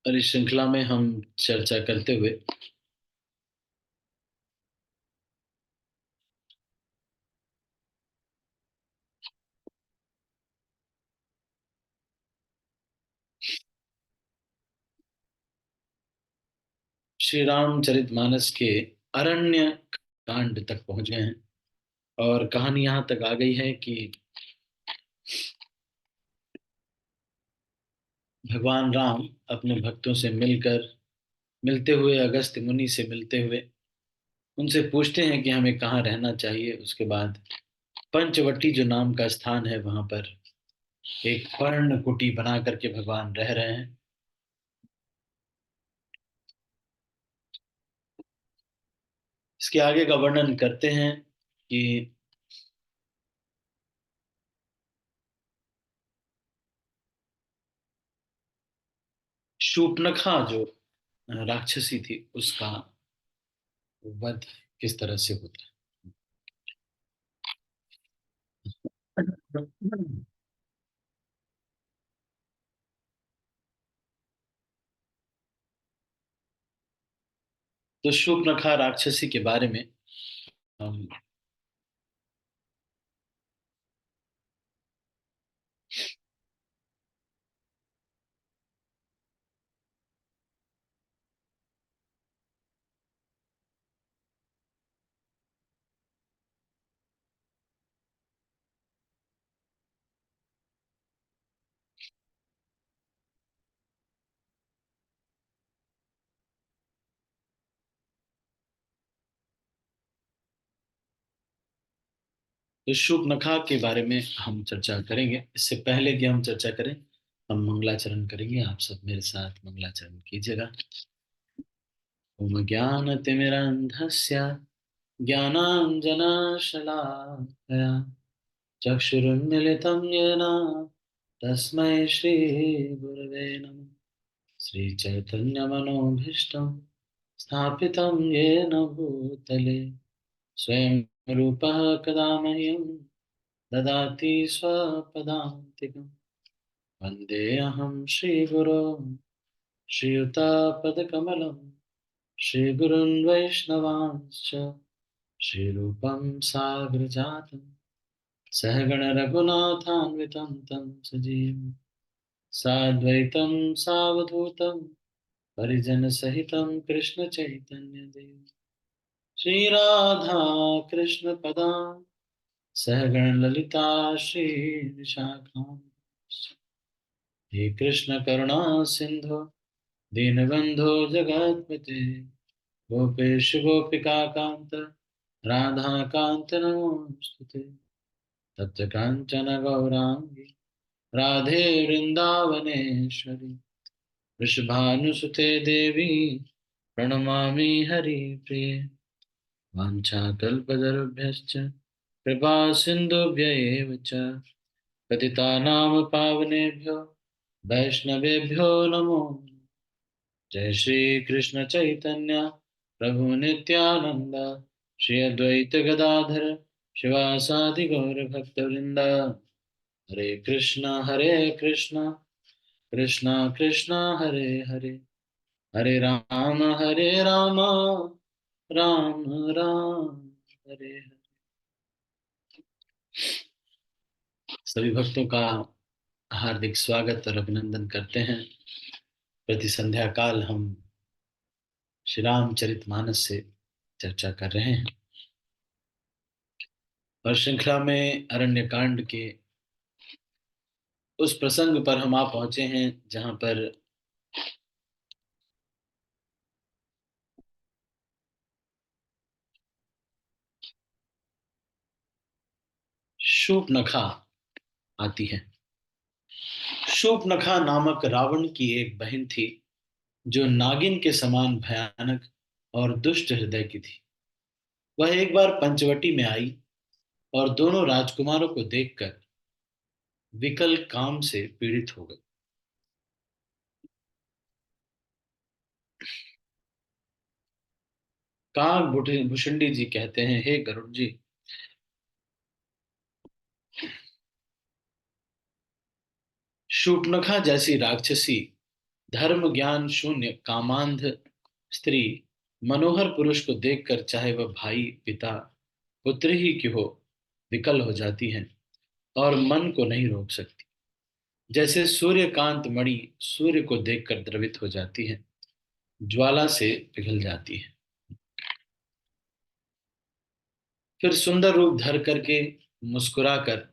और इस श्रृंखला में हम चर्चा करते हुए श्री रामचरितमानस के अरण्य कांड तक पहुंच गए हैं। और कहानी यहाँ तक आ गई है कि भगवान राम अपने भक्तों से मिलते हुए, अगस्त्य मुनि से मिलते हुए उनसे पूछते हैं कि हमें कहाँ रहना चाहिए। उसके बाद पंचवटी जो नाम का स्थान है, वहां पर एक पर्ण कुटी बना करके भगवान रह रहे हैं। इसके आगे का वर्णन करते हैं कि शूर्पणखा जो राक्षसी थी, उसका वध किस तरह से होता है। तो शूर्पणखा राक्षसी के बारे में हम तो शूर्पणखा के बारे में हम चर्चा करेंगे। इससे पहले कि हम चर्चा करें, हम मंगलाचरण करेंगे। आप सब मेरे साथ मंगलाचरण कीजिएगा। ओम ज्ञानतिमिरन्धस्य ज्ञानाञ्जनशलाकया चक्षुरुन्मिलितं येन तस्मै श्रीगुरवे नमः। श्रीचैतन्यमनोभीष्टं स्थापितं येन भूतले स्वयं रूपः कदा मह्यं ददाति स्वपदान्तिकम्। वन्देऽहं श्रीगुरो श्रीयुतापदकमलं श्रीगुरुन् वैष्णवांश्च श्रीरूपं साग्रजातं सहगणरघुनाथान्वितं तं सजीवं साद्वैतं सावधूतं परिजनसहितं कृष्णचैतन्यदेव श्रीराधा कृष्णपदां सहगण ललिता श्रीविशाखां। हे कृष्ण करुणा सिंधु दीनबंधो जगत्पते गोपेश गोपिका कांत राधा कांत नमोस्तुते। तप्त कांचन गौरांगी राधे वृंदावनेश्वरी वृषभानुसुते देवी प्रणमामि हरिप्रिये। वाञ्छाकल्पतरुभ्यश्च कृपा सिन्धुभ्य एव च पतितानां पावनेभ्यो वैष्णवेभ्यो नमो। जय श्री कृष्ण चैतन्य प्रभु नित्यानंद श्री अद्वैत गदाधर शिवासादि गौर भक्तवृंद। हरे कृष्णा कृष्णा कृष्णा हरे हरे, हरे राम राम राम हरे हरे। सभी भक्तों का हार्दिक स्वागत और अभिनंदन करते हैं। प्रति संध्या काल हम श्री रामचरितमानस से चर्चा कर रहे हैं और श्रृंखला में अरण्य कांड के उस प्रसंग पर हम आ पहुंचे हैं जहां पर शूर्पणखा आती है। शूर्पणखा नामक रावण की एक बहन थी जो नागिन के समान भयानक और दुष्ट हृदय की थी। वह एक बार पंचवटी में आई और दोनों राजकुमारों को देखकर विकल काम से पीड़ित हो गई। काग भुषुंडी जी कहते हैं, हे गरुड़ जी, शूर्पणखा जैसी राक्षसी धर्म ज्ञान शून्य कामांध स्त्री मनोहर पुरुष को देखकर चाहे वह भाई पिता पुत्र ही क्यों हो विकल हो जाती है और मन को नहीं रोक सकती। जैसे सूर्यकांत मणि सूर्य को देखकर द्रवित हो जाती है, ज्वाला से पिघल जाती है। फिर सुंदर रूप धर करके मुस्कुराकर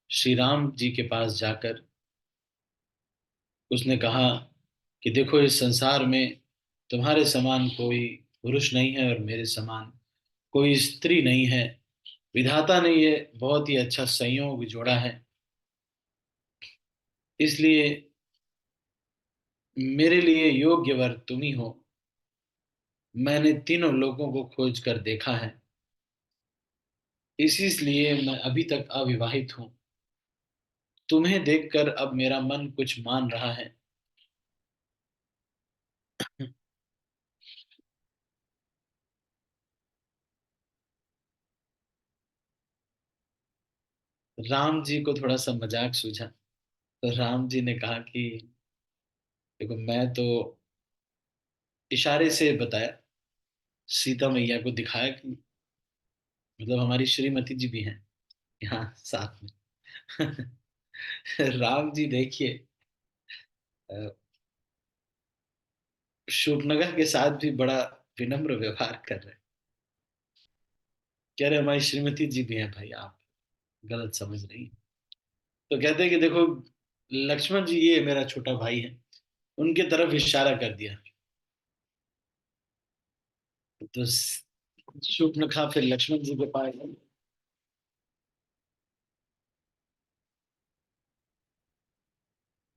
श्री राम जी के पास जाकर उसने कहा कि देखो इस संसार में तुम्हारे समान कोई पुरुष नहीं है और मेरे समान कोई स्त्री नहीं है। विधाता ने ये बहुत ही अच्छा संयोग जोड़ा है, इसलिए मेरे लिए योग्य वर तुम ही हो। मैंने तीनों लोगों को खोज कर देखा है, इसलिए मैं अभी तक अविवाहित हूँ। तुम्हें देखकर अब मेरा मन कुछ मान रहा है। राम जी को थोड़ा सा मजाक सूझा, तो राम जी ने कहा कि देखो मैं तो इशारे से बताया, सीता मैया को दिखाया कि मतलब हमारी श्रीमती जी भी हैं यहाँ साथ में। राम जी देखिए अ, शूर्पणखा के साथ भी बड़ा विनम्र व्यवहार कर रहे हैं। कह रहे हमारी श्रीमती जी भी हैं भाई, आप गलत समझ रही हैं। तो कहते हैं कि देखो लक्ष्मण जी ये मेरा छोटा भाई है, उनके तरफ इशारा कर दिया। तो शूर्पणखा फिर लक्ष्मण जी के पास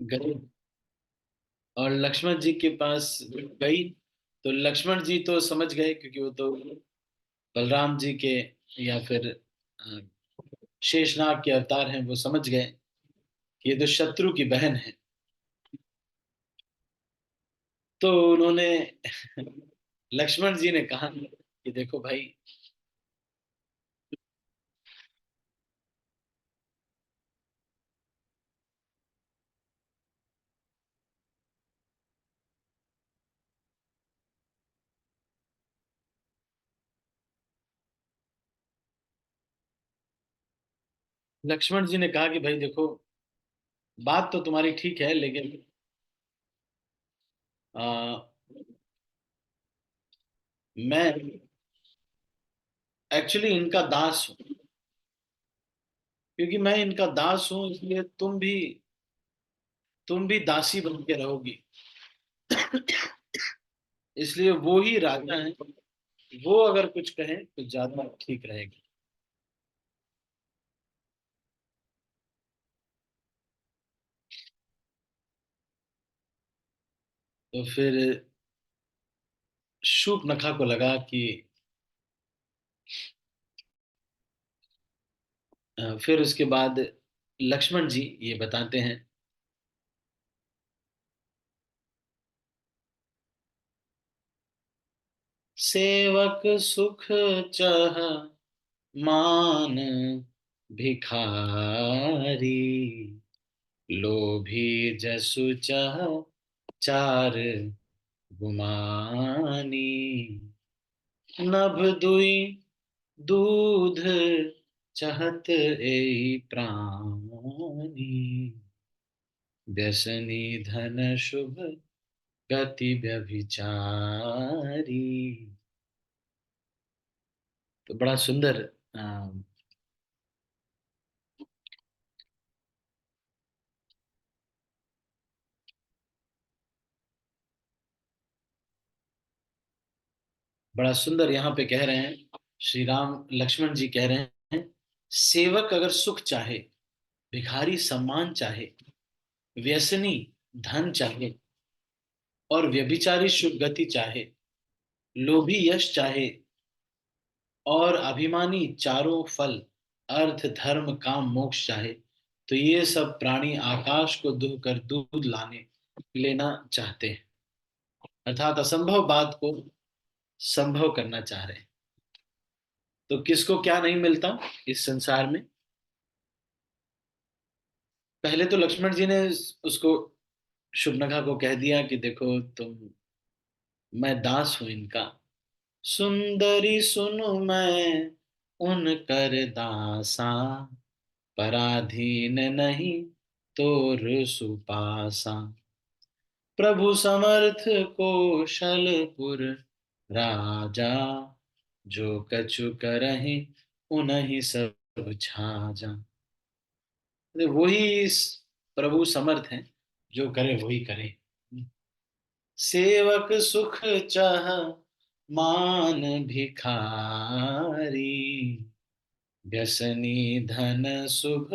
गई और लक्ष्मण जी के पास गई। तो लक्ष्मण जी तो समझ गए क्योंकि वो तो बलराम जी के या फिर अ, शेषनाग के अवतार हैं, वो समझ गए कि ये तो शत्रु की बहन है। तो उन्होंने लक्ष्मण जी ने कहा कि देखो भाई, लक्ष्मण जी ने कहा कि भाई देखो बात तो तुम्हारी ठीक है, लेकिन आ, मैं एक्चुअली इनका दास हूँ। क्योंकि मैं इनका दास हूँ इसलिए तुम भी दासी बन के रहोगी। इसलिए वो ही राजा है, वो अगर कुछ कहें तो ज्यादा ठीक रहेगा। तो फिर शूर्पणखा को लगा कि फिर उसके बाद लक्ष्मण जी ये बताते हैं। सेवक सुख चाह मान भिखारी, लोभी जसु चाह चार गुमानी। नभ दुई दूध चहत ए प्राणी, व्यसनी धन शुभ गति व्यभिचारी। तो बड़ा सुंदर बड़ा सुंदर यहाँ पे कह रहे हैं श्री राम लक्ष्मण जी कह रहे हैं, सेवक अगर सुख चाहे, भिखारी सम्मान चाहे, व्यसनी धन चाहे और व्यभिचारी शुभ गति चाहे, लोभी यश चाहे और अभिमानी चारों फल अर्थ धर्म काम मोक्ष चाहे, तो ये सब प्राणी आकाश को दुह कर दूध लाने लेना चाहते हैं, अर्थात असंभव बात को संभव करना चाह रहे हैं। तो किसको क्या नहीं मिलता इस संसार में? पहले तो लक्ष्मण जी ने उसको शुभनखा को कह दिया कि देखो तुम, मैं दास हूं इनका। सुंदरी सुनु मैं उन कर दासा, पराधीन नहीं तोर सुपासा। प्रभु समर्थ कौशलपुर राजा, जो कछु करहि उनहि सब छाजा। अरे वही प्रभु समर्थ हैं, जो करे वही करे। सेवक सुख चाह मान भिखारी, व्यसनी धन शुभ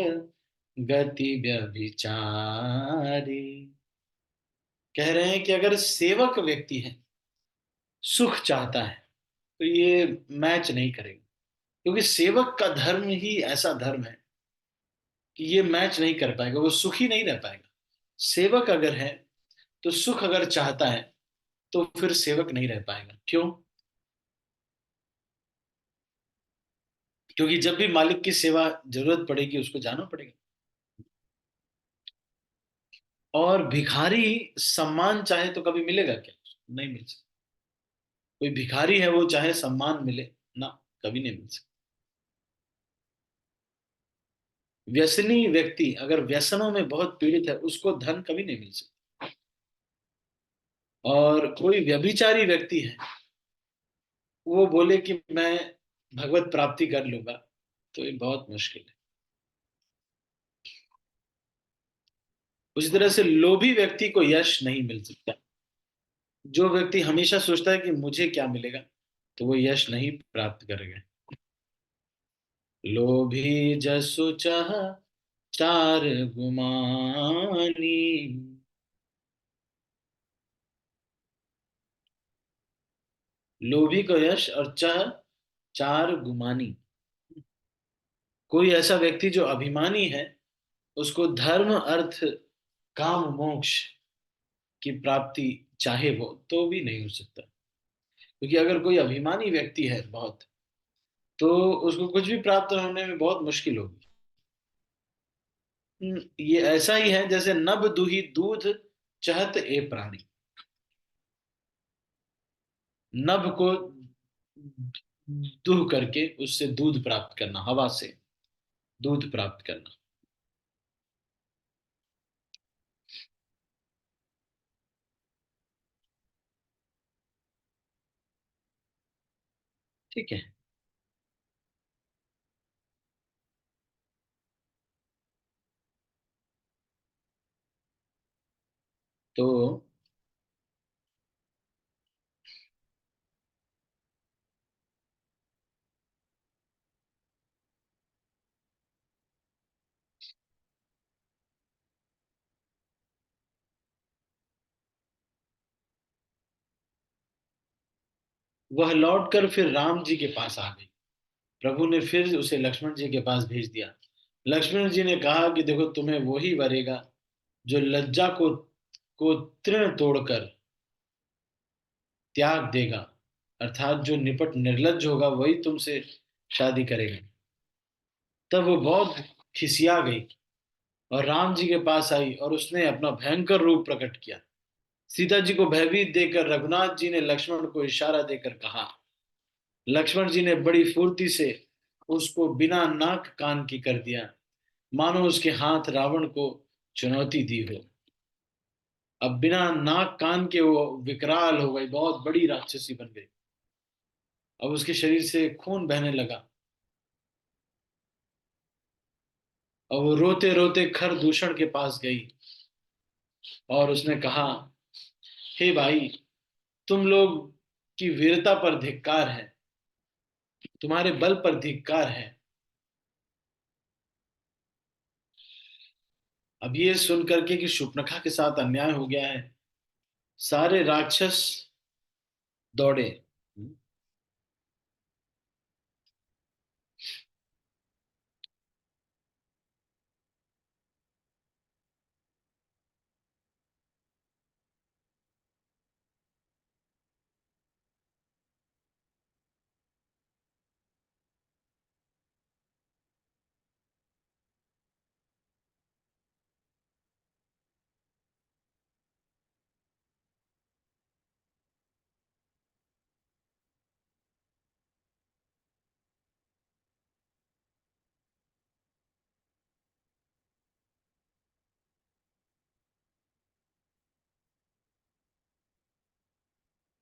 गति व्यभिचारी। कह रहे हैं कि अगर सेवक व्यक्ति है, सुख चाहता है, तो ये मैच नहीं करेगा। क्योंकि सेवक का धर्म ही ऐसा धर्म है कि ये मैच नहीं कर पाएगा, वो सुखी नहीं रह पाएगा। सेवक अगर है तो सुख अगर चाहता है तो फिर सेवक नहीं रह पाएगा। क्यों? क्योंकि जब भी मालिक की सेवा जरूरत पड़ेगी उसको जाना पड़ेगा। और भिखारी सम्मान चाहे तो कभी मिलेगा क्या? नहीं मिल सकता। कोई भिखारी है वो चाहे सम्मान मिले ना, कभी नहीं मिल सकता। व्यसनी व्यक्ति अगर व्यसनों में बहुत पीड़ित है उसको धन कभी नहीं मिल सकता। और कोई व्यभिचारी व्यक्ति है, वो बोले कि मैं भगवत प्राप्ति कर लूंगा, तो ये बहुत मुश्किल है। उसी तरह से लोभी व्यक्ति को यश नहीं मिल सकता। जो व्यक्ति हमेशा सोचता है कि मुझे क्या मिलेगा, तो वो यश नहीं प्राप्त करेगा। लोभी जसु चाह चार गुमानी, लोभी को यश और चाह चार गुमानी। कोई ऐसा व्यक्ति जो अभिमानी है, उसको धर्म अर्थ काम मोक्ष की प्राप्ति चाहे वो तो भी नहीं हो सकता। क्योंकि अगर कोई अभिमानी व्यक्ति है बहुत, तो उसको कुछ भी प्राप्त होने में बहुत मुश्किल होगी। ये ऐसा ही है जैसे नभ दुही दूध चहत ए प्राणी। नभ को दुह करके उससे दूध प्राप्त करना, हवा से दूध प्राप्त करना। ठीक है। तो वह लौटकर फिर राम जी के पास आ गई। प्रभु ने फिर उसे लक्ष्मण जी के पास भेज दिया। लक्ष्मण जी ने कहा कि देखो, तुम्हें वही वरेगा जो लज्जा को तृण तोड़कर त्याग देगा। अर्थात जो निपट निर्लज्ज होगा वही तुमसे शादी करेगा। तब वो बहुत खिसिया गई और राम जी के पास आई और उसने अपना भयंकर रूप प्रकट किया। सीता जी को भयभीत देकर रघुनाथ जी ने लक्ष्मण को इशारा देकर कहा। लक्ष्मण जी ने बड़ी फुर्ती से उसको बिना नाक कान की कर दिया, मानो उसके हाथ रावण को चुनौती दी हो। अब बिना नाक कान के वो विकराल हो गई, बहुत बड़ी राक्षसी बन गई। अब उसके शरीर से खून बहने लगा और वो रोते रोते खर दूषण के पास गई और उसने कहा, हे भाई, तुम लोग की वीरता पर धिक्कार है, तुम्हारे बल पर धिक्कार है। अब ये सुन करके कि शूर्पणखा के साथ अन्याय हो गया है, सारे राक्षस दौड़े।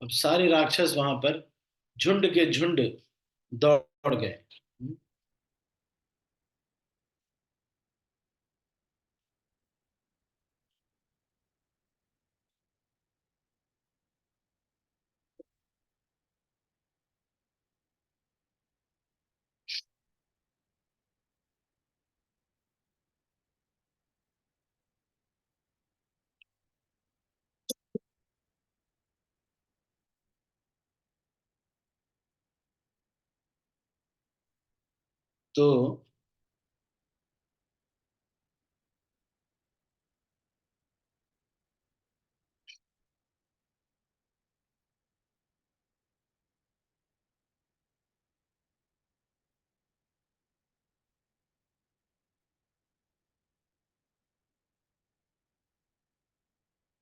अब सारे राक्षस वहां पर झुंड के झुंड दौड़ गए। तो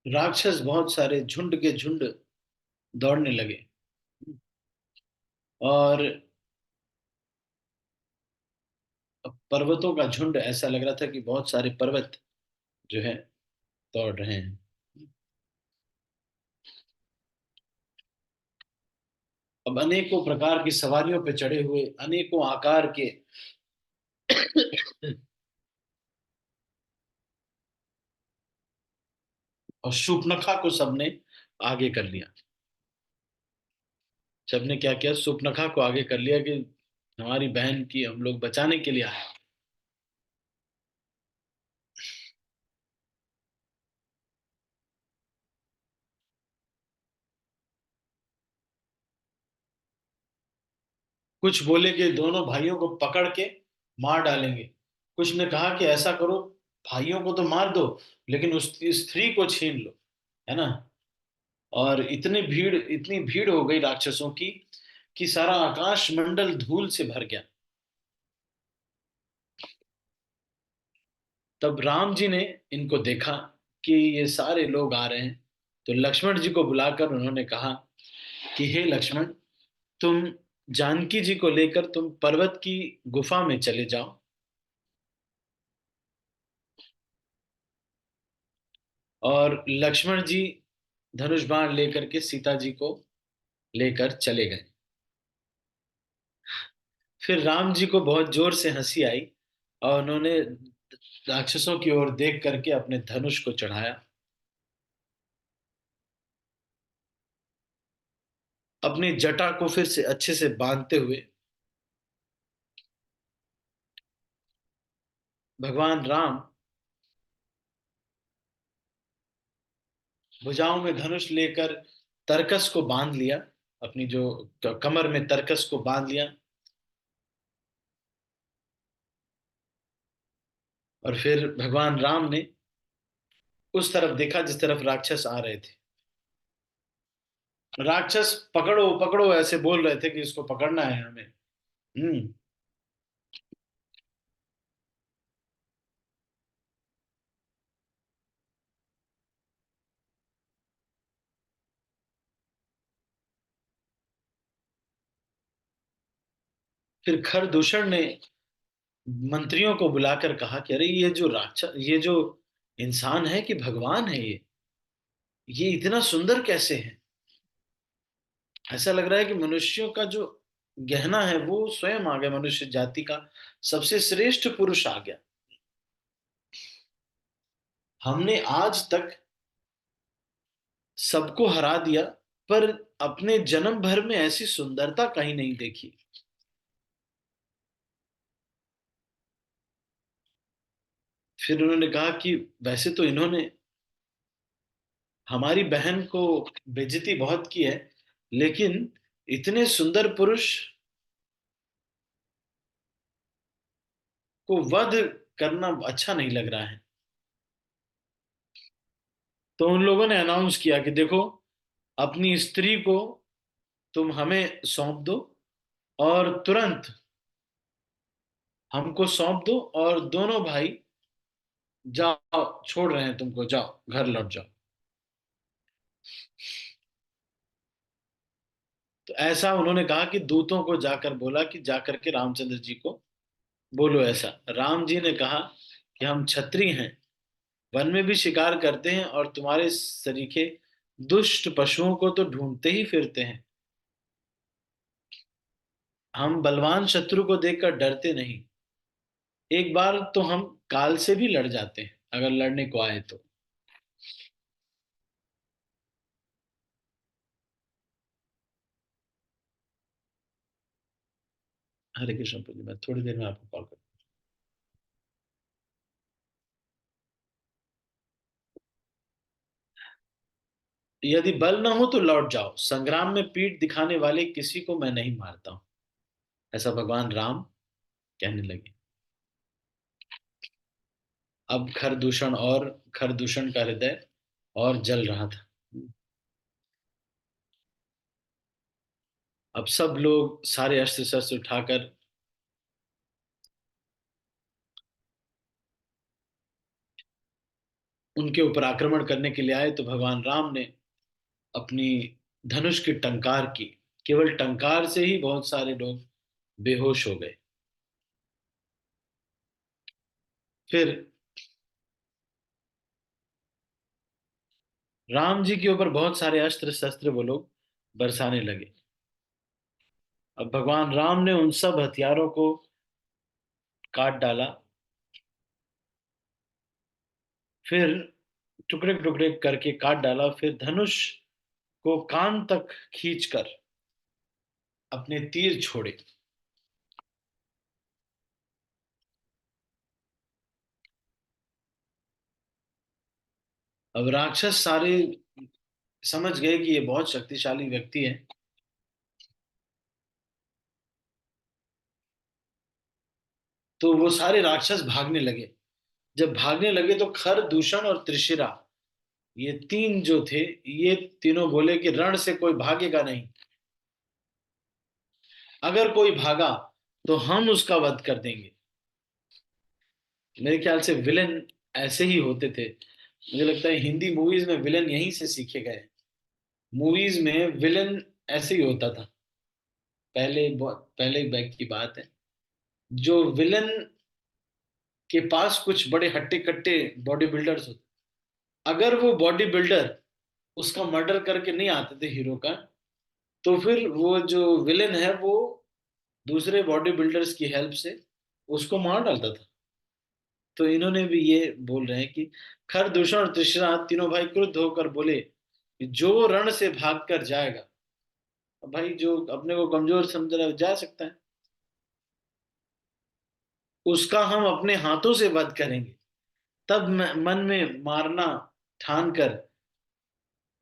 राक्षस बहुत सारे झुंड के झुंड दौड़ने लगे। और पर्वतों का झुंड, ऐसा लग रहा था कि बहुत सारे पर्वत जो है दौड़ रहे हैं। अब अनेकों प्रकार की सवारियों पे चढ़े हुए अनेकों आकार के और शूर्पणखा को सबने आगे कर लिया। सबने क्या किया, शूर्पणखा को आगे कर लिया कि हमारी बहन की हम लोग बचाने के लिए आए। कुछ बोले कि दोनों भाइयों को पकड़ के मार डालेंगे। कुछ ने कहा कि ऐसा करो, भाइयों को तो मार दो लेकिन उस स्त्री को छीन लो, है ना। और इतनी भीड़ हो गई राक्षसों की कि सारा आकाश मंडल धूल से भर गया। तब राम जी ने इनको देखा कि ये सारे लोग आ रहे हैं, तो लक्ष्मण जी को बुलाकर उन्होंने कहा कि हे लक्ष्मण, तुम जानकी जी को लेकर तुम पर्वत की गुफा में चले जाओ। और लक्ष्मण जी धनुष बाण लेकर के सीता जी को लेकर चले गए। फिर राम जी को बहुत जोर से हंसी आई और उन्होंने राक्षसों की ओर देख करके अपने धनुष को चढ़ाया। अपनी जटा को फिर से अच्छे से बांधते हुए भगवान राम भुजाओं में धनुष लेकर तरकस को बांध लिया। अपनी जो कमर में तरकस को बांध लिया। और फिर भगवान राम ने उस तरफ देखा जिस तरफ राक्षस आ रहे थे। राक्षस पकड़ो पकड़ो ऐसे बोल रहे थे कि इसको पकड़ना है हमें। हम्म। फिर खरदूषण ने मंत्रियों को बुलाकर कहा कि अरे ये जो इंसान है कि भगवान है ये इतना सुंदर कैसे है। ऐसा लग रहा है कि मनुष्यों का जो गहना है वो स्वयं आ गया, मनुष्य जाति का सबसे श्रेष्ठ पुरुष आ गया। हमने आज तक सबको हरा दिया, पर अपने जन्म भर में ऐसी सुंदरता कहीं नहीं देखी। फिर उन्होंने कहा कि वैसे तो इन्होंने हमारी बहन को बेइज्जती बहुत की है, लेकिन इतने सुंदर पुरुष को वध करना अच्छा नहीं लग रहा है। तो उन लोगों ने अनाउंस किया कि देखो, अपनी स्त्री को तुम हमें सौंप दो और तुरंत हमको सौंप दो, और दोनों भाई जाओ, छोड़ रहे हैं तुमको, जाओ घर लौट जाओ। तो ऐसा उन्होंने कहा कि दूतों को जाकर बोला कि जाकर के रामचंद्र जी को बोलो ऐसा। राम जी ने कहा कि हम क्षत्रिय हैं, वन में भी शिकार करते हैं और तुम्हारे सरीखे दुष्ट पशुओं को तो ढूंढते ही फिरते हैं। हम बलवान शत्रु को देखकर डरते नहीं। एक बार तो हम काल से भी लड़ जाते हैं अगर लड़ने को आए तो। हरे कृष्ण प्रभु, मैं थोड़ी देर में आपको कॉल करूँ। यदि बल न हो तो लौट जाओ, संग्राम में पीठ दिखाने वाले किसी को मैं नहीं मारता हूं। ऐसा भगवान राम कहने लगे। अब खरदूषण का हृदय और जल रहा था। अब सब लोग सारे अस्त्र शस्त्र उठाकर उनके ऊपर आक्रमण करने के लिए आए, तो भगवान राम ने अपनी धनुष की टंकार की। केवल टंकार से ही बहुत सारे लोग बेहोश हो गए। फिर राम जी के ऊपर बहुत सारे अस्त्र शस्त्र वो लोग बरसाने लगे। अब भगवान राम ने उन सब हथियारों को काट डाला। फिर टुकड़े टुकड़े करके काट डाला। फिर धनुष को कान तक खींचकर अपने तीर छोड़े। अब राक्षस सारे समझ गए कि ये बहुत शक्तिशाली व्यक्ति है। तो वो सारे राक्षस भागने लगे। जब भागने लगे तो खर, दूषण और त्रिशिरा, ये तीन जो थे, ये तीनों बोले कि रण से कोई भागेगा नहीं। अगर कोई भागा तो हम उसका वध कर देंगे। मेरे ख्याल से विलेन ऐसे ही होते थे। मुझे लगता है हिंदी मूवीज में विलेन यहीं से सीखे गए। मूवीज में विलेन ऐसे ही होता था। पहले बैक की बात है। जो विलेन के पास कुछ बड़े हट्टे कट्टे बॉडी बिल्डर्स होते, अगर वो बॉडी बिल्डर उसका मर्डर करके नहीं आते थे हीरो का, तो फिर वो जो विलेन है वो दूसरे बॉडी बिल्डर्स की हेल्प से उसको मार डालता था। तो इन्होंने भी ये बोल रहे हैं कि खर, दूषण और तृष्णा तीनों भाई क्रुद्ध होकर बोले कि जो रण से भाग कर जाएगा, भाई जो अपने को कमजोर समझ रहा है जा सकता है, उसका हम अपने हाथों से वध करेंगे। तब मन में मारना ठान कर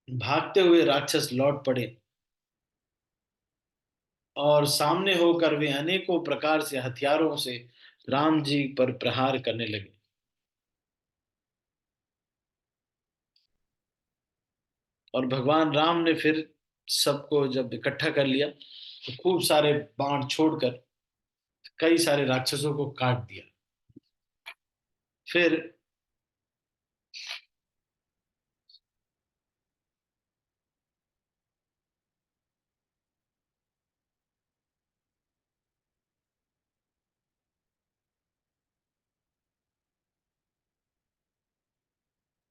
भागते हुए राक्षस लौट पड़े, और सामने होकर वे अनेकों प्रकार से हथियारों से राम जी पर प्रहार करने लगे। और भगवान राम ने फिर सबको जब इकट्ठा कर लिया तो खूब सारे बाण छोड़कर कई सारे राक्षसों को काट दिया। फिर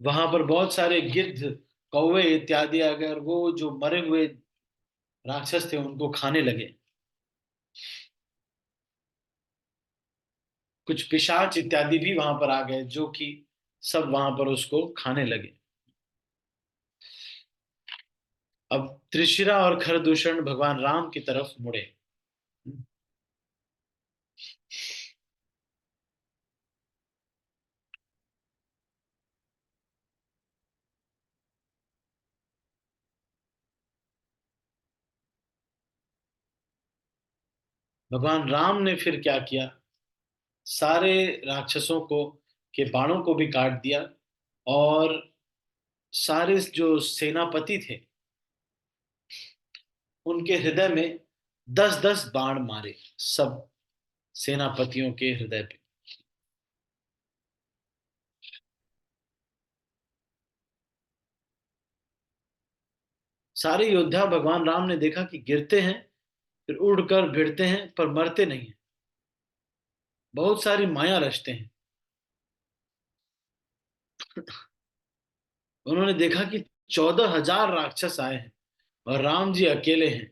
वहां पर बहुत सारे गिद्ध, कौवे इत्यादि, अगर वो जो मरे हुए राक्षस थे उनको खाने लगे। कुछ पिशाच इत्यादि भी वहां पर आ गए जो कि सब वहां पर उसको खाने लगे। अब त्रिशिरा और खरदूषण भगवान राम की तरफ मुड़े। भगवान राम ने फिर क्या किया, सारे राक्षसों को के बाणों को भी काट दिया। और सारे जो सेनापति थे उनके हृदय में 10-10 बाण मारे, सब सेनापतियों के हृदय पे। सारे योद्धा भगवान राम ने देखा कि गिरते हैं, फिर उड़कर भिड़ते हैं पर मरते नहीं हैं। बहुत सारी माया रचते हैं। उन्होंने देखा कि 14,000 राक्षस आए हैं और राम जी अकेले हैं।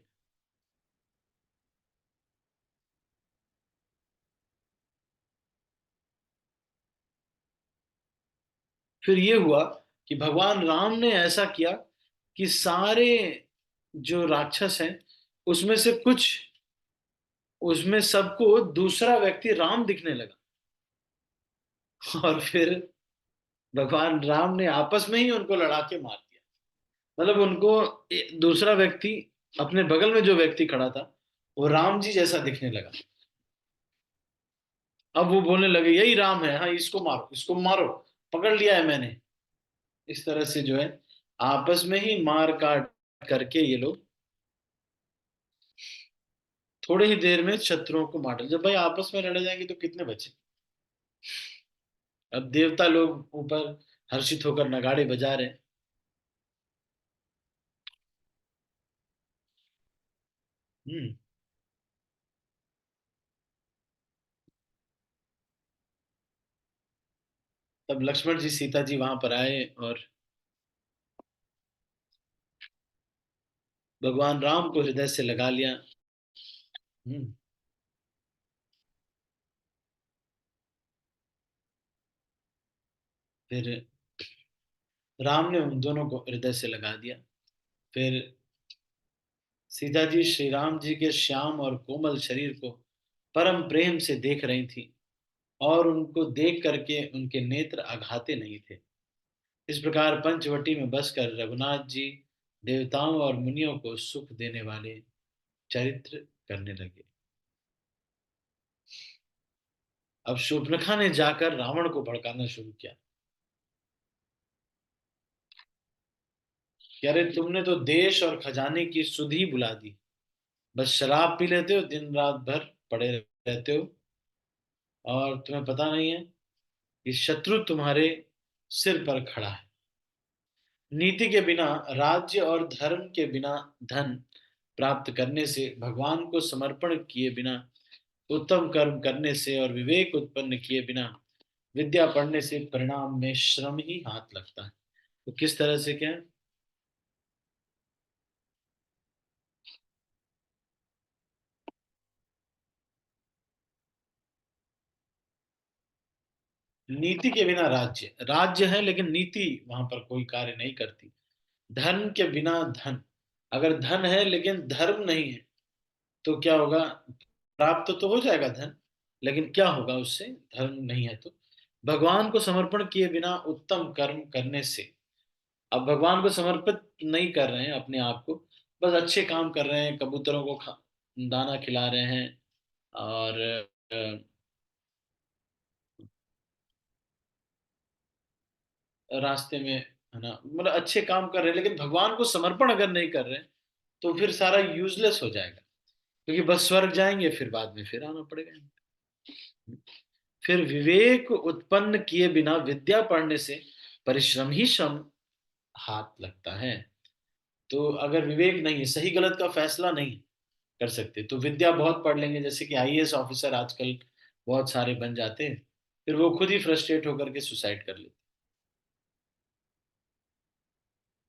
फिर ये हुआ कि भगवान राम ने ऐसा किया कि सारे जो राक्षस हैं उसमें से कुछ, उसमें सबको दूसरा व्यक्ति राम दिखने लगा। और फिर भगवान राम ने आपस में ही उनको लड़ा के मार दिया। मतलब उनको दूसरा व्यक्ति, अपने बगल में जो व्यक्ति खड़ा था वो राम जी जैसा दिखने लगा। अब वो बोलने लगे यही राम है, हाँ इसको मारो, इसको मारो, पकड़ लिया है मैंने। इस तरह से जो है आपस में ही मार काट करके ये लोग थोड़े ही देर में शत्रुओं को मार डाले। जब भाई आपस में लड़े जाएंगे तो कितने बचे। अब देवता लोग ऊपर हर्षित होकर नगाड़े बजा रहे हैं। हम्म। तब लक्ष्मण जी सीता जी वहां पर आए और भगवान राम को हृदय से लगा लिया। हम्म। फिर राम ने उन दोनों को हृदय से लगा दिया। फिर सीता जी श्री राम जी के श्याम और कोमल शरीर को परम प्रेम से देख रही थी और उनको देख करके उनके नेत्र अघाते नहीं थे। इस प्रकार पंचवटी में बसकर रघुनाथ जी देवताओं और मुनियों को सुख देने वाले चरित्र करने लगे। अब शूर्पणखा ने जाकर रावण को भड़काना शुरू किया कि अरे तुमने तो देश और खजाने की सुध ही बुला दी। बस शराब पी लेते हो, दिन रात भर पड़े रहते हो, और तुम्हें पता नहीं है कि शत्रु तुम्हारे सिर पर खड़ा है। नीति के बिना राज्य और धर्म के बिना धन प्राप्त करने से, भगवान को समर्पण किए बिना उत्तम कर्म करने से और विवेक उत्पन्न किए बिना विद्या पढ़ने से परिणाम में श्रम ही हाथ लगता है। तो किस तरह से क्या है? नीति के बिना राज्य, राज्य है लेकिन नीति वहां पर कोई कार्य नहीं करती। धन के बिना धन, अगर धन है लेकिन धर्म नहीं है तो क्या होगा? प्राप्त तो हो जाएगा धन, लेकिन क्या होगा उससे? धर्म नहीं है तो। भगवान को समर्पण किए बिना उत्तम कर्म करने से, अब भगवान को समर्पित नहीं कर रहे हैं अपने आप को, बस अच्छे काम कर रहे हैं, कबूतरों को दाना खिला रहे हैं और रास्ते में, है ना, मतलब अच्छे काम कर रहे हैं लेकिन भगवान को समर्पण अगर नहीं कर रहे हैं तो फिर सारा यूजलेस हो जाएगा। क्योंकि बस स्वर्ग जाएंगे फिर बाद में फिर आना पड़ेगा। फिर विवेक उत्पन्न किए बिना विद्या पढ़ने से परिश्रम ही श्रम हाथ लगता है। तो अगर विवेक नहीं है, सही गलत का फैसला नहीं कर सकते, तो विद्या बहुत पढ़ लेंगे, जैसे कि आईएएस ऑफिसर आजकल बहुत सारे बन जाते हैं, फिर वो खुद ही फ्रस्ट्रेट होकर के सुसाइड कर लेते।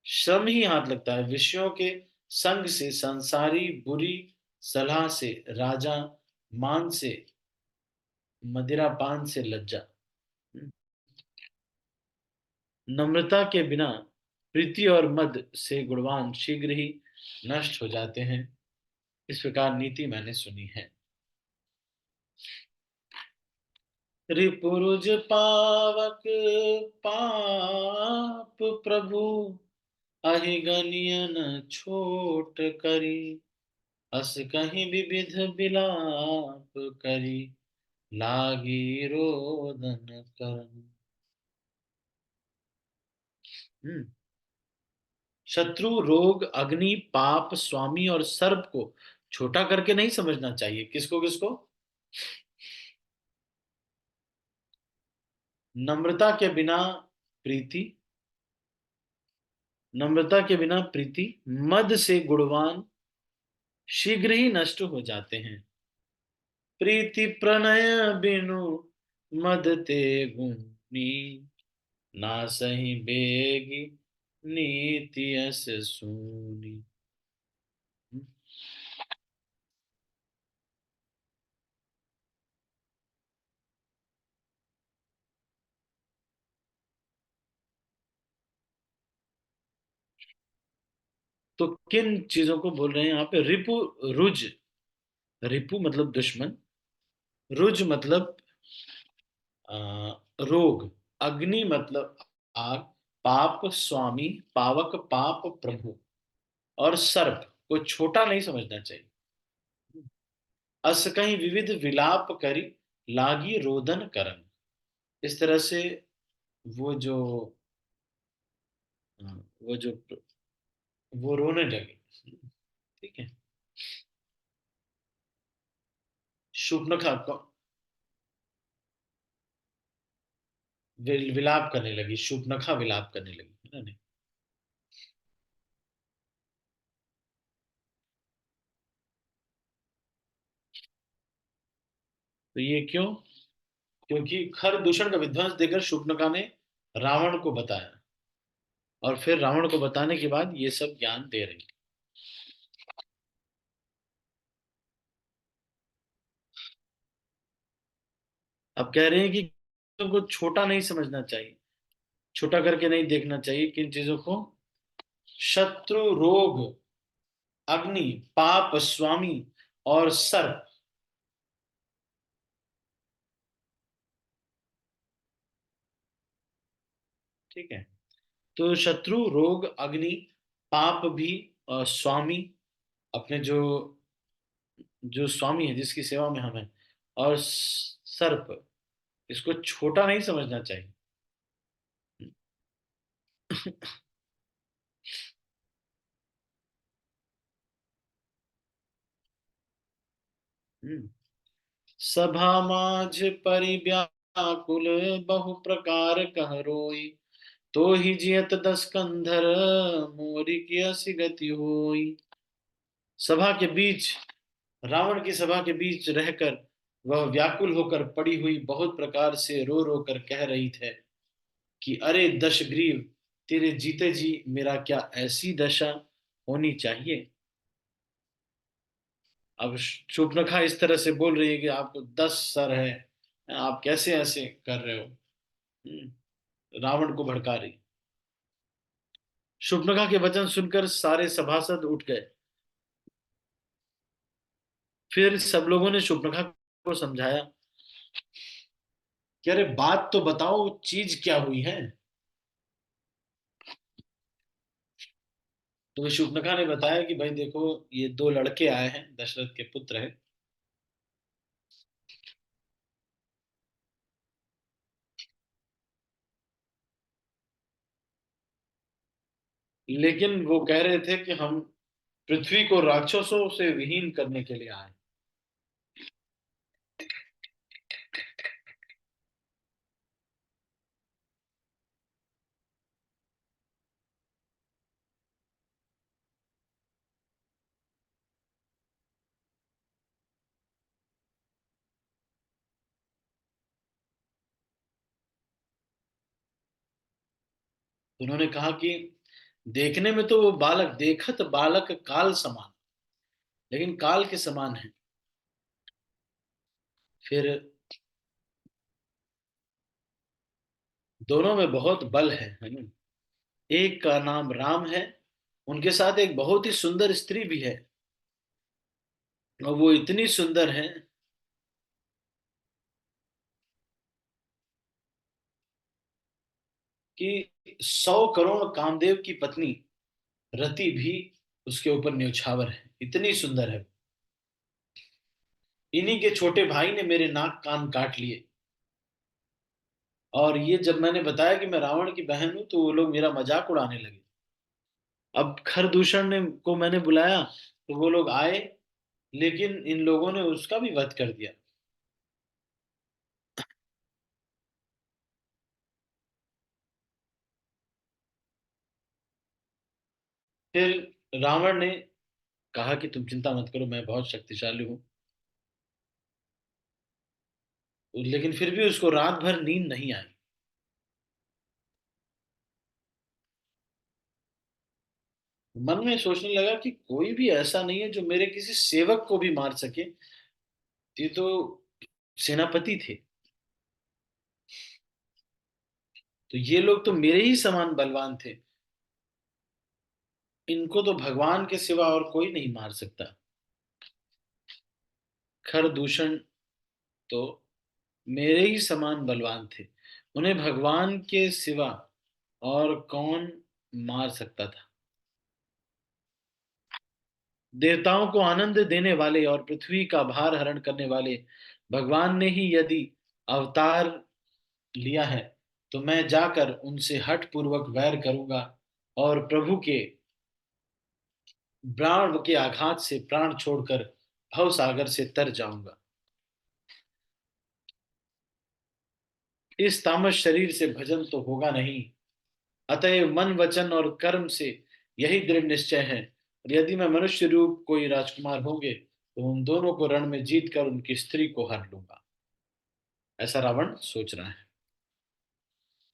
श्रम ही हाथ लगता है। विषयों के संग से संसारी, बुरी सलाह से राजा, मान से मदिरा, पान से लज्जा, नम्रता के बिना प्रीति और मद से गुणवान शीघ्र ही नष्ट हो जाते हैं। इस प्रकार नीति मैंने सुनी है। रिपुरुज पावक पाप प्रभु, अहिगनियन छोट करी, अस कहीं विविध बिलाप करी, लागी रोदन करन। हम्म। शत्रु, रोग, अग्नि, पाप, स्वामी और सर्प को छोटा करके नहीं समझना चाहिए। किसको किसको? नम्रता के बिना प्रीति, नम्रता के बिना प्रीति, मद से गुणवान शीघ्र ही नष्ट हो जाते हैं। प्रीति प्रणय बिनु मद ते गुणी, ना सही बेगी नीति ऐसे सूनी। तो किन चीजों को बोल रहे हैं यहाँ पे? रिपु, रुज। रिपु मतलब दुश्मन, रुज मतलब अ, रोग, अग्नि मतलब आग, पाप स्वामी, पावक पाप प्रभु, और सर्प को छोटा नहीं समझना चाहिए। अस कहीं विविध विलाप करी, लागी रोदन करन। इस तरह से वो जो वो जो वो रोने लगे। ठीक है। शूर्पणखा को विलाप करने लगी, शूर्पणखा विलाप करने लगी, है ना? नहीं। तो ये क्यों? क्योंकि खर दूषण का विध्वंस देकर शूर्पणखा ने रावण को बताया, और फिर रावण को बताने के बाद ये सब ज्ञान दे रही। अब कह रहे हैं कि तुमको छोटा नहीं समझना चाहिए, छोटा करके नहीं देखना चाहिए किन चीजों को? शत्रु, रोग, अग्नि, पाप स्वामी, और सर्प। ठीक है। तो शत्रु, रोग, अग्नि, पाप भी, और स्वामी, अपने जो जो स्वामी है जिसकी सेवा में हम हैं, और सर्प, इसको छोटा नहीं समझना चाहिए। हम्म। सभा माझ परिव्याकुल, बहु प्रकार कह रोई, तो ही जियत दस कंधर, मोरी की असी गति होई। सभा के बीच, रावण की सभा के बीच रहकर वह व्याकुल होकर पड़ी हुई बहुत प्रकार से रो रो कर कह रही थे कि अरे दशग्रीव, तेरे जीते जी मेरा क्या ऐसी दशा होनी चाहिए? अब शूर्पणखा इस तरह से बोल रही है कि आपको 10 सर है, आप कैसे ऐसे कर रहे हो? रावण को भड़का रही। शूर्पणखा के वचन सुनकर सारे सभासद उठ गए। फिर सब लोगों ने शूर्पणखा को समझाया कि अरे बात तो बताओ, चीज क्या हुई है? तो शूर्पणखा ने बताया कि भाई देखो, ये 2 लड़के आए हैं, दशरथ के पुत्र हैं। लेकिन वो कह रहे थे कि हम पृथ्वी को राक्षसों से विहीन करने के लिए आए। तो उन्होंने कहा कि देखने में तो वो बालक, देखत बालक काल समान, लेकिन काल के समान है। फिर दोनों में बहुत बल है ना? एक का नाम राम है, उनके साथ एक बहुत ही सुंदर स्त्री भी है, और वो इतनी सुंदर है कि 100 करोड़ कामदेव की पत्नी रति भी उसके ऊपर न्यौछावर है, इतनी सुंदर है। इन्हीं के छोटे भाई ने मेरे नाक कान काट लिए, और ये जब मैंने बताया कि मैं रावण की बहन हूं तो वो लोग मेरा मजाक उड़ाने लगे। अब खरदूषण ने को मैंने बुलाया तो वो लोग आए, लेकिन इन लोगों ने उसका भी वध कर दिया। फिर रावण ने कहा कि तुम चिंता मत करो, मैं बहुत शक्तिशाली हूँ। लेकिन फिर भी उसको रात भर नींद नहीं आई। मन में सोचने लगा कि कोई भी ऐसा नहीं है जो मेरे किसी सेवक को भी मार सके। ये तो सेनापति थे। तो ये लोग तो मेरे ही समान बलवान थे। इनको तो भगवान के सिवा और कोई नहीं मार सकता। खर दूषण तो मेरे ही समान बलवान थे। उन्हें भगवान के सिवा और कौन मार सकता था। देवताओं को आनंद देने वाले और पृथ्वी का भार हरण करने वाले भगवान ने ही यदि अवतार लिया है, तो मैं जाकर उनसे हठ पूर्वक वैर करूंगा और प्रभु के प्राण के आघात से प्राण छोड़कर भव सागर से तर जाऊंगा। इस तामस शरीर से भजन तो होगा नहीं। अतएव मन वचन और कर्म से यही दृढ़ निश्चय है, और यदि मैं मनुष्य रूप कोई राजकुमार होंगे तो उन दोनों को रण में जीत कर उनकी स्त्री को हर लूंगा। ऐसा रावण सोच रहा है।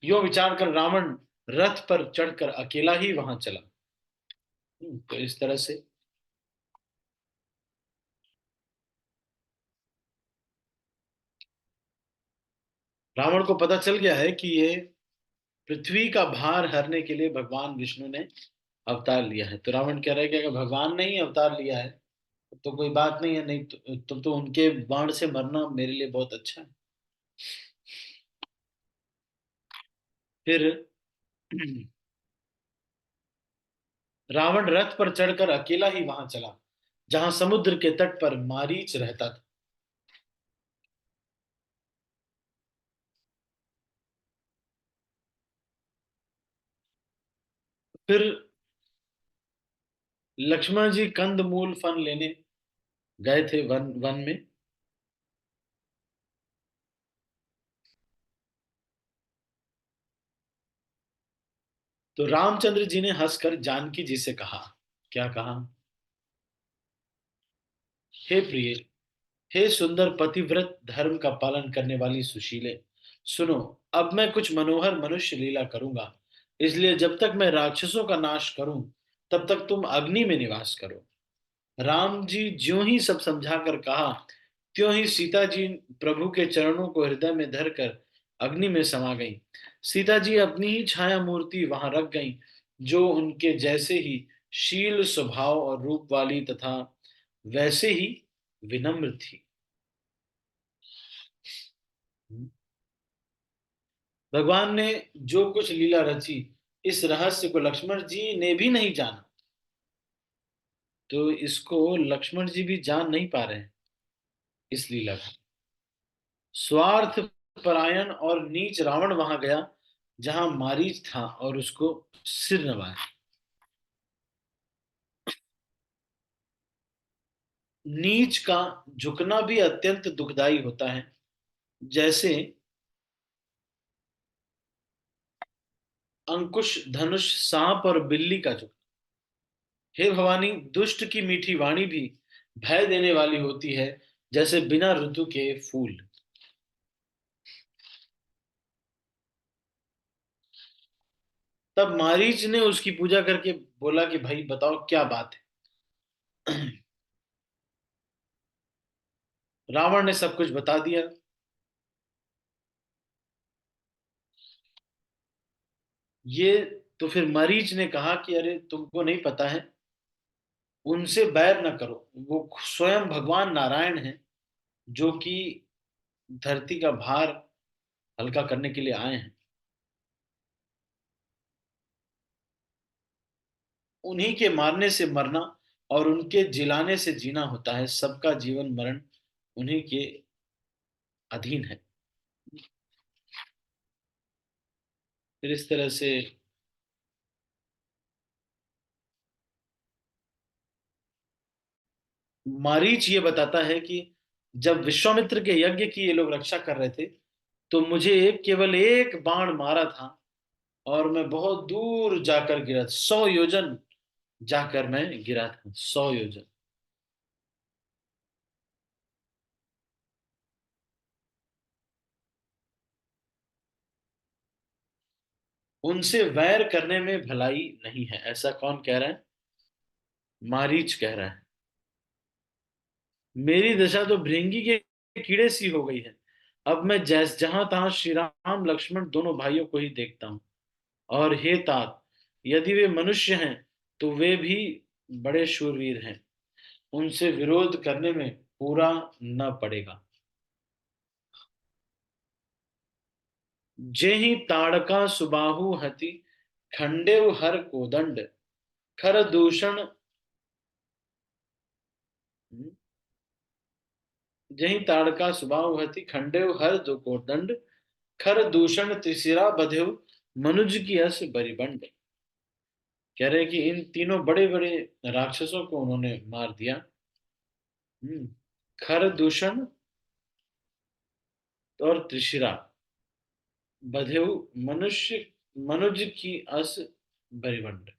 यो विचार कर रावण रथ पर चढ़कर अकेला ही वहां चला। तो इस तरह से रावण को पता चल गया है कि ये पृथ्वी का भार हरने के लिए भगवान विष्णु ने अवतार लिया है। तो रावण कह रहा है कि अगर भगवान ने ही अवतार लिया है तो कोई बात नहीं है, नहीं तो उनके बाण से मरना मेरे लिए बहुत अच्छा है। फिर रावण रथ पर चढ़कर अकेला ही वहां चला जहां समुद्र के तट पर मारीच रहता था। फिर लक्ष्मण जी कंद मूल फल लेने गए थे वन वन में। तो रामचंद्र जी ने हंसकर जानकी जी से कहा। क्या कहा? हे प्रिय, हे सुंदर पतिव्रत धर्म का पालन करने वाली सुशीले, सुनो। अब मैं कुछ मनोहर मनुष्य लीला करूंगा, इसलिए जब तक मैं राक्षसों का नाश करूं तब तक तुम अग्नि में निवास करो। राम जी ज्यों ही सब समझा कर कहा, त्यों ही सीता जी प्रभु के चरणों को हृदय में धरकर अग्नि में समा गईं। सीता जी अपनी ही छाया मूर्ति वहां रख गईं, जो उनके जैसे ही शील स्वभाव और रूप वाली तथा वैसे ही विनम्र थी। भगवान ने जो कुछ लीला रची, इस रहस्य को लक्ष्मण जी ने भी नहीं जाना। तो इसको लक्ष्मण जी भी जान नहीं पा रहे हैं, इस लीला को। स्वार्थ परायण और नीच रावण वहां गया जहां मारीच था और उसको सिर नवाया। नीच का झुकना भी अत्यंत दुखदाई होता है, जैसे अंकुश धनुष सांप और बिल्ली का झुकना। हे भवानी, दुष्ट की मीठी वाणी भी भय देने वाली होती है, जैसे बिना ऋतु के फूल। तब मारीच ने उसकी पूजा करके बोला कि भाई बताओ क्या बात है। रावण ने सब कुछ बता दिया। ये तो फिर मरीच ने कहा कि अरे तुमको नहीं पता है, उनसे बैर न करो। वो स्वयं भगवान नारायण हैं, जो कि धरती का भार हल्का करने के लिए आए हैं। उन्हीं के मारने से मरना और उनके जिलाने से जीना होता है। सबका जीवन मरण उन्हीं के अधीन है। फिर इस तरह से मारीच ये बताता है कि जब विश्वामित्र के यज्ञ की ये लोग रक्षा कर रहे थे, तो मुझे केवल एक बाण मारा था और मैं बहुत दूर जाकर गिरा, 100 योजन जाकर मैं गिरा था, 100 योजन। उनसे वैर करने में भलाई नहीं है, ऐसा कौन कह रहा है? मारीच कह रहा है, मेरी दशा तो भृंगी के कीड़े सी हो गई है। अब मैं जहां तहां श्री राम लक्ष्मण दोनों भाइयों को ही देखता हूँ। और हे तात, यदि वे मनुष्य हैं तो वे भी बड़े शूरवीर हैं, उनसे विरोध करने में पूरा न पड़ेगा। जेहि ताड़का सुबाहु हति, खंडेव हर कोदंड, खर दूषण। जेहि ताड़का सुबाहु हति, खंडेव हर दो कोदंड, खर दूषण त्रिशिरा बधेव, मनुज की यश बरिबंड। कह रहे कि इन तीनों बड़े बड़े राक्षसों को उन्होंने मार दिया। हम्म, खर दूषण और त्रिशिरा बधेव, मनुष्य मनुज की अस बरिबंड।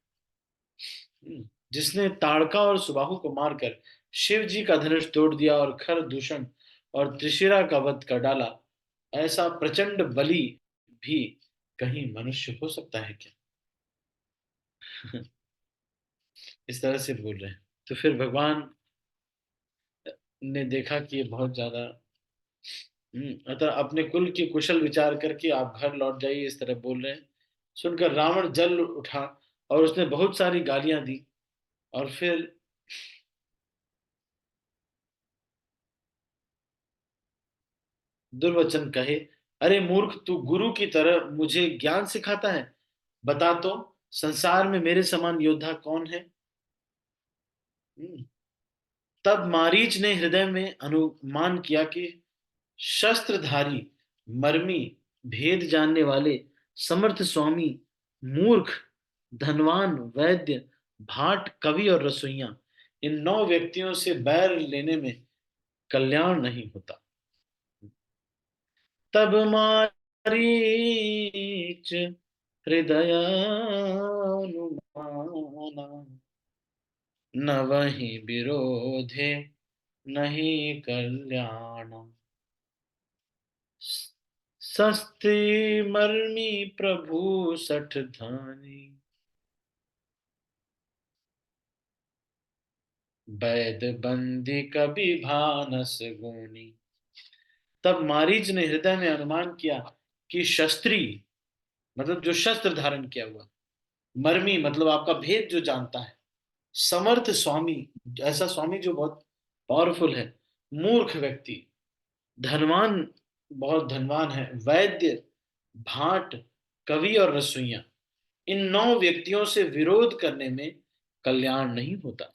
जिसने ताड़का और सुबाहु को मारकर शिव जी का धनुष तोड़ दिया और खर दूषण और त्रिशिरा का वध कर डाला, ऐसा प्रचंड बलि भी कहीं मनुष्य हो सकता है क्या? इस तरह से बोल रहे हैं। तो फिर भगवान ने देखा कि ये बहुत ज्यादा, अतः अपने कुल की कुशल विचार करके आप घर लौट जाइए, इस तरह बोल रहे हैं। सुनकर रावण जल उठा और उसने बहुत सारी गालियां दी। और फिर दुर्वचन कहे, अरे मूर्ख, तू गुरु की तरह मुझे ज्ञान सिखाता है। बता तो, संसार में मेरे समान योद्धा कौन है? हम्म, तब मारीच ने हृदय में अनुमान किया कि शस्त्रधारी, मर्मी, भेद जानने वाले, समर्थ स्वामी, मूर्ख, धनवान, वैद्य, भाट, कवि और रसोइया, इन 9 व्यक्तियों से बैर लेने में कल्याण नहीं होता। तब मारीच हृदयानुमाना, न वही विरोधे नहीं कल्याण। सस्ते मर्मी प्रभु सठ धानी, वैद बंदी कभी भानस गुनी। तब मारीच ने हृदय में अनुमान किया कि शस्त्री, मतलब जो शस्त्र धारण किया हुआ, मर्मी मतलब आपका भेद जो जानता है, समर्थ स्वामी, ऐसा स्वामी जो बहुत पावरफुल है, मूर्ख व्यक्ति, धनवान, बहुत धनवान है, वैद्य, भाट, कवि और रसोइया, इन 9 व्यक्तियों से विरोध करने में कल्याण नहीं होता।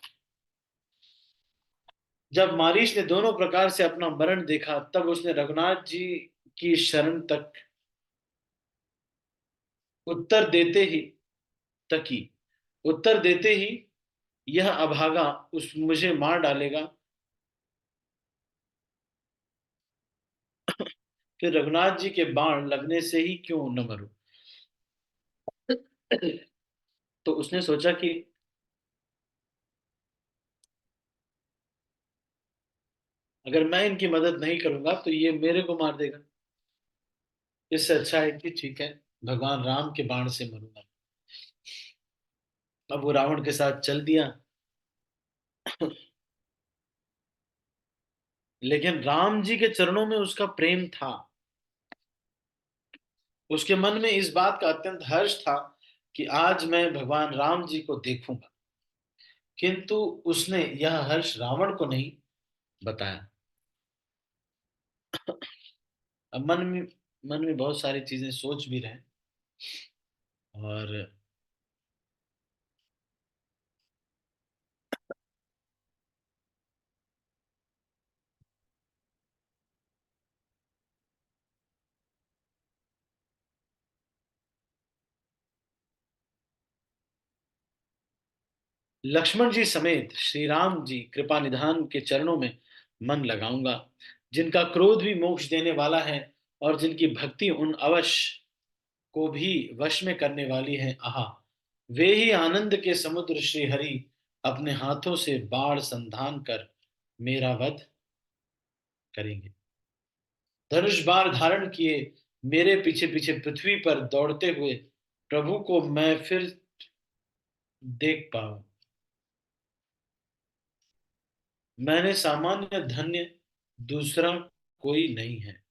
जब मारीच ने दोनों प्रकार से अपना मरण देखा, तब उसने रघुनाथ जी की शरण तक उत्तर देते ही तकी उत्तर देते ही, यह अभागा उस मुझे मार डालेगा, फिर रघुनाथ जी के बाण लगने से ही क्यों न मरूं। तो उसने सोचा कि अगर मैं इनकी मदद नहीं करूंगा तो ये मेरे को मार देगा। इससे अच्छा है कि ठीक है, भगवान राम के बाण से मरूंगा। अब वो रावण के साथ चल दिया। लेकिन राम जी के चरणों में उसका प्रेम था। उसके मन में इस बात का अत्यंत हर्ष था कि आज मैं भगवान राम जी को देखूंगा। किंतु उसने यह हर्ष रावण को नहीं बताया। अब मन में बहुत सारी चीजें सोच भी रहे। और लक्ष्मण जी समेत श्री राम जी कृपा निधान के चरणों में मन लगाऊंगा, जिनका क्रोध भी मोक्ष देने वाला है और जिनकी भक्ति उन अवश्य को भी वश में करने वाली है। आहा, वे ही आनंद के समुद्र श्री हरि अपने हाथों से बाढ़ संधान कर मेरा वध करेंगे। धनुष बाण धारण किए मेरे पीछे पीछे पृथ्वी पर दौड़ते हुए प्रभु को मैं फिर देख पाऊं। मैंने सामान्य धन्य दूसरा कोई नहीं है।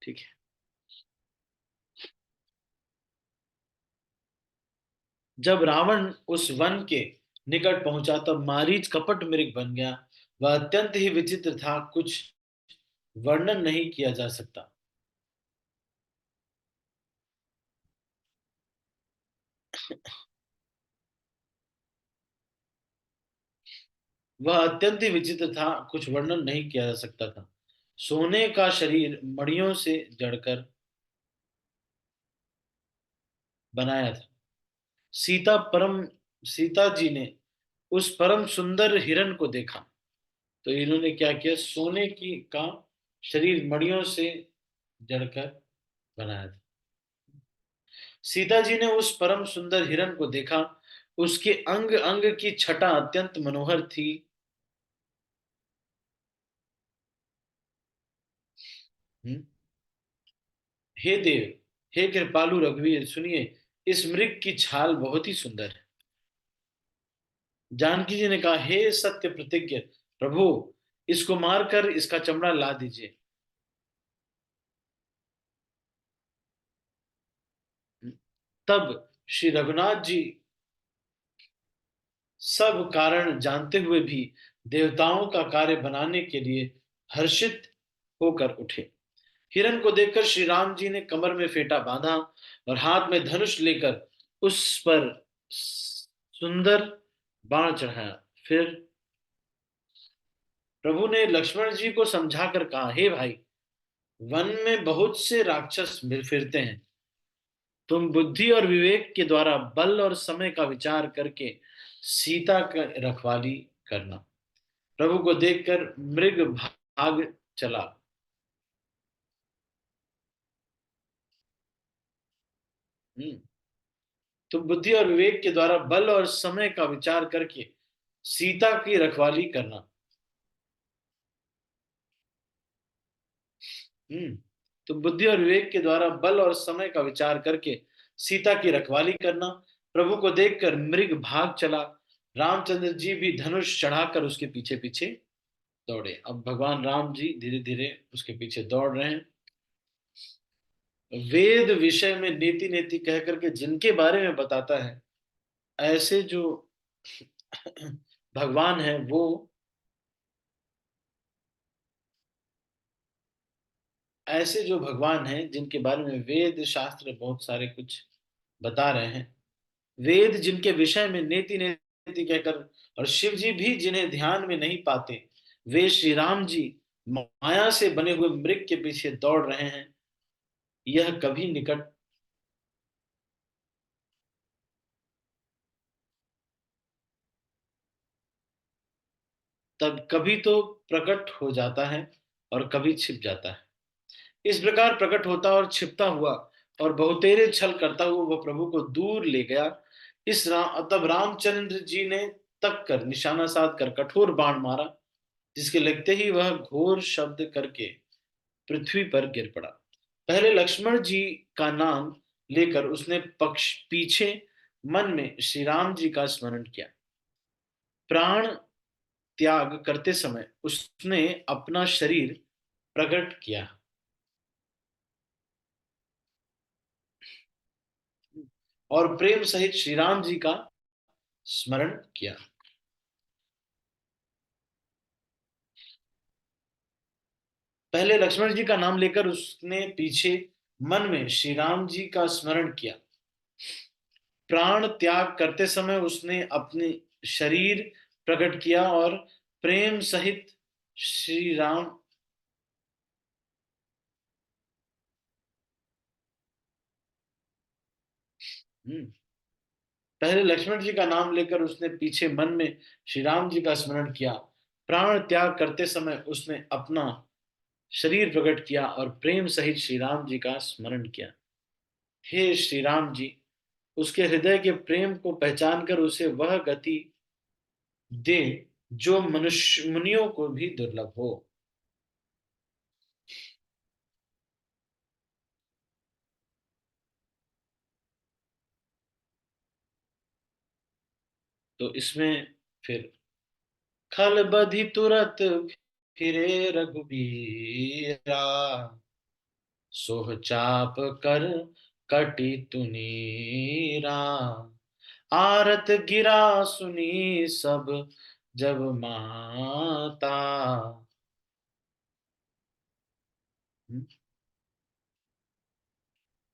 ठीक है। जब रावण उस वन के निकट पहुंचा तब मारीच कपट मृग बन गया। वह अत्यंत ही विचित्र था, कुछ वर्णन नहीं किया जा सकता। वह अत्यंत ही विचित्र था, कुछ वर्णन नहीं किया जा सकता था। सोने का शरीर मड़ियों से जड़कर बनाया था। सीता परम सीता जी ने उस परम सुंदर हिरण को देखा तो इन्होंने क्या किया, सोने की का शरीर मड़ियों से जड़कर बनाया था। सीता जी ने उस परम सुंदर हिरण को देखा, उसके अंग अंग की छटा अत्यंत मनोहर थी। हम्म? हे देव, हे कृपालु रघुवीर, सुनिए, इस मृग की छाल बहुत ही सुंदर है। जानकी जी ने कहा, हे सत्य प्रतिज्ञ प्रभु, इसको मारकर इसका चमड़ा ला दीजिए। तब श्री रघुनाथ जी सब कारण जानते हुए भी देवताओं का कार्य बनाने के लिए हर्षित होकर उठे। हिरण को देखकर श्री राम जी ने कमर में फेंटा बांधा और हाथ में धनुष लेकर उस पर सुंदर बाण चढ़ाया। फिर प्रभु ने लक्ष्मण जी को समझाकर कहा, हे भाई, वन में बहुत से राक्षस फिरते हैं। तुम बुद्धि और विवेक के द्वारा बल और समय का विचार करके सीता का रखवाली करना। प्रभु को देखकर मृग भाग चला। हम्म। तुम बुद्धि और विवेक के द्वारा बल और समय का विचार करके सीता की रखवाली करना। हम्म। तुम बुद्धि और विवेक के द्वारा बल और समय का विचार करके सीता की रखवाली करना। प्रभु को देखकर मृग भाग चला। रामचंद्र जी भी धनुष चढ़ाकर उसके पीछे पीछे दौड़े। अब भगवान राम जी धीरे धीरे उसके पीछे दौड़ रहे हैं। वेद विषय में नीति नीति कह करके जिनके बारे में बताता है, ऐसे जो भगवान है वो, ऐसे जो भगवान हैं जिनके बारे में वेद शास्त्र बहुत सारे कुछ बता रहे हैं, वेद जिनके विषय में नेति नेति कहकर, और शिव जी भी जिन्हें ध्यान में नहीं पाते, वे श्री राम जी माया से बने हुए मृग के पीछे दौड़ रहे हैं। यह कभी निकट, तब कभी तो प्रकट हो जाता है और कभी छिप जाता है। इस प्रकार प्रकट होता और छिपता हुआ और बहुतेरे छल करता हुआ वह प्रभु को दूर ले गया। तब रामचंद्र जी ने तक कर निशाना साध कर कठोर बाण मारा, जिसके लगते ही वह घोर शब्द करके पृथ्वी पर गिर पड़ा। पहले लक्ष्मण जी का नाम लेकर उसने पक्ष पीछे मन में श्री राम जी का स्मरण किया। प्राण त्याग करते समय उसने अपना शरीर प्रकट किया और प्रेम सहित श्री राम जी का स्मरण किया। पहले लक्ष्मण जी का नाम लेकर उसने पीछे मन में श्री राम जी का स्मरण किया। प्राण त्याग करते समय उसने अपने शरीर प्रकट किया और प्रेम सहित श्री राम। हम्म। पहले लक्ष्मण जी का नाम लेकर उसने पीछे मन में श्री राम जी का स्मरण किया। प्राण त्याग करते समय उसने अपना शरीर प्रकट किया और प्रेम सहित श्री राम जी का स्मरण किया। हे श्री राम जी, उसके हृदय के प्रेम को पहचान कर उसे वह गति दे जो मनुष्य मुनियों को भी दुर्लभ हो। तो इसमें फिर खल बधि तुरत फिरे रघुबीरा, सोह चाप कर कटी तुनीरा, आरत गिरा सुनी सब जब माता।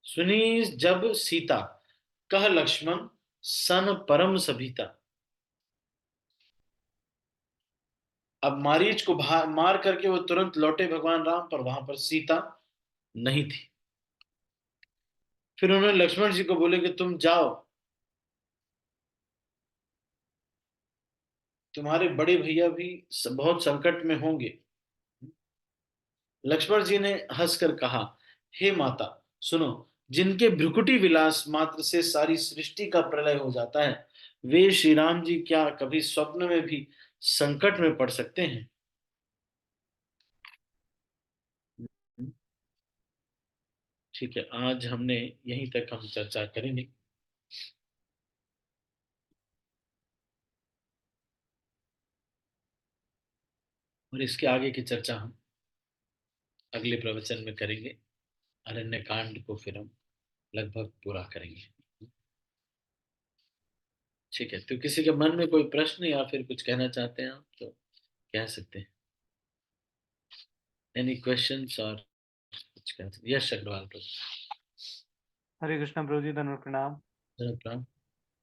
सुनी जब सीता, कह लक्ष्मण सन परम सभीता। अब मारीच को मार करके वो तुरंत लौटे भगवान राम, पर वहां पर सीता नहीं थी। फिर उन्होंने लक्ष्मण जी को बोले कि तुम जाओ, तुम्हारे बड़े भैया भी बहुत संकट में होंगे। लक्ष्मण जी ने हंसकर कहा, हे माता सुनो, जिनके भ्रुकुटी विलास मात्र से सारी सृष्टि का प्रलय हो जाता है, वे श्री राम जी क्या कभी स्वप्न में भी संकट में पड़ सकते हैं? ठीक है, आज हमने यहीं तक हम चर्चा करेंगे। और इसके आगे की चर्चा हम अगले प्रवचन में करेंगे। अरण्य कांड को फिर हम लगभग पूरा करेंगे। ठीक है, तो किसी के मन में कोई प्रश्न या फिर कुछ कहना चाहते हैं आप तो कह सकते हैं। एनी क्वेश्चंस और कुछ कह सकते? यश अग्रवाल हरे कृष्णा प्रभु जी, धन्यवाद प्रणाम। प्रभु।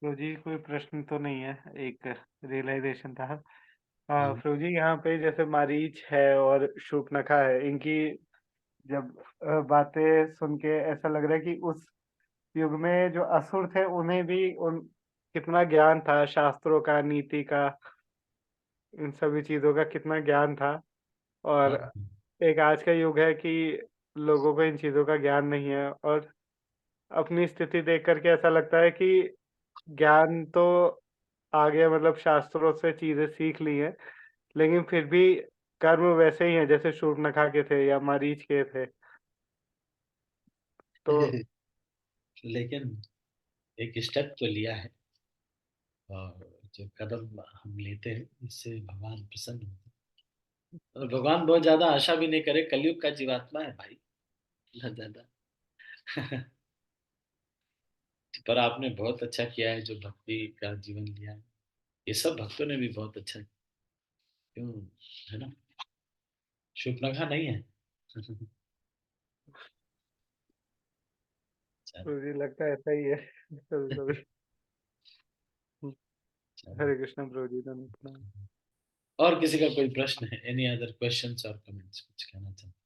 प्रभु जी कोई प्रश्न तो नहीं है, एक रियलाइजेशन था। हाँ। प्रभु जी यहाँ पे जैसे मारीच है और शूर्पणखा है, इनकी जब बातें सुन के ऐसा लग रहा है कि उस युग में जो असुर थे उन्हें भी उन कितना ज्ञान था, शास्त्रों का, नीति का, इन सभी चीजों का कितना ज्ञान था। और हाँ। एक आज का युग है कि लोगों को इन चीजों का ज्ञान नहीं है। और अपनी स्थिति देख करके ऐसा लगता है कि ज्ञान तो आ गया, मतलब शास्त्रों से चीजें सीख ली हैं, लेकिन फिर भी कर्म वैसे ही हैं जैसे शूर्पणखा के थे या मरीच के थे। तो लेकिन एक स्टेप तो लिया है, और जो कदम हम लेते हैं इससे भगवान प्रसन्न होते हैं। और भगवान बहुत ज्यादा आशा भी नहीं करे, कलयुग का जीवात्मा है भाई, बहुत ज्यादा। पर आपने बहुत अच्छा किया है जो भक्ति का जीवन लिया है। ये सब भक्तों ने भी बहुत अच्छा, क्यों, है ना? शूर्पणखा नहीं है। चलो। मुझे लगता है ऐसा ही है कभी कभी। चलो। हरे कृष्ण प्रभु जी, धन्यवाद प्रणाम। और किसी का कोई प्रश्न है? एनी अदर क्वेश्चंस और कमेंट्स, कुछ कहना चाहते?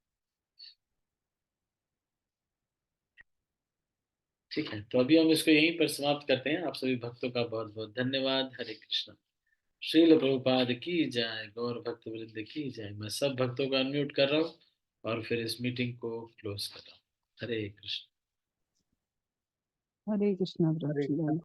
ठीक है, तो अभी हम इसको यहीं पर समाप्त करते हैं। आप सभी भक्तों का बहुत बहुत धन्यवाद। हरे कृष्ण। श्रील प्रभुपाद की जय, गौर भक्त वृंद की जय। मैं सब भक्तों को अनम्यूट कर रहा हूँ और फिर इस मीटिंग को क्लोज कर रहा हूँ। हरे कृष्ण। हरे कृष्णा प्रभु हरे जी।